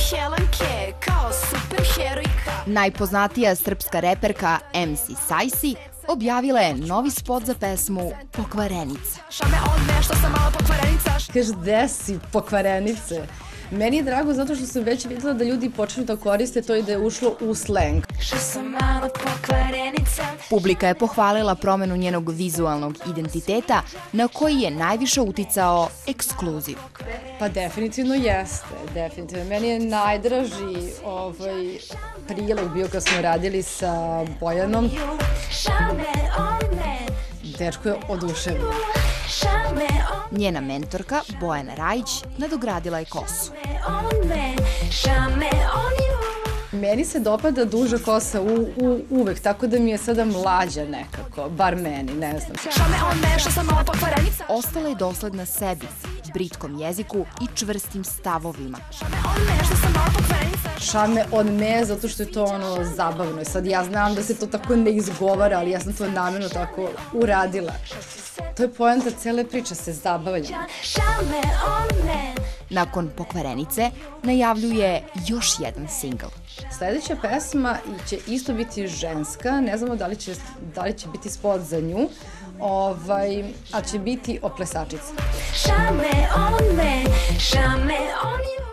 Helenke kao superherojka. Najpoznatija srpska reperka MC Sajsi objavila je novi spot za pesmu Pokvarenica. Šame on nešto sam mala pokvarenica. Kaže, gde si pokvarenice? Meni je drago zato što sam već videla da ljudi počnu da koriste to i da je ušlo u slang. Što sam mala pokvarenica. Publika je pohvalila promenu njenog vizualnog identiteta na koji je najviše uticao ekskluziv. Pa definitivno jeste, definitivno. Meni je najdraži prilog bio kad smo radili sa Bojanom. Šame on me. Dečko je oduševljen. Šame on Njena mentorka, Bojana Rajić, nadogradila je kosu. me. Šame on you. Meni se dopada duža kosa uvek, tako da mi je sada mlađa nekako, bar meni, ne znam. Šame on me što sam mala pokvarenica. Ostala je dosledna sebi, britkom jeziku i čvrstim stavovima. Šame on me što sam mala pokvarenica. Šame od me, zato što je to zabavno. I sad ja znam da se to tako ne izgovara, ali ja sam to namjerno tako uradila. To je poenta cele priče, se zabavljam. Šame on me. Nakon Pokvarenice najavljuje još jedan singl. Sledeća pesma će isto biti ženska, ne znamo da li će biti spot za nju, ali će biti o plesačici. Šame on me. Šame on you.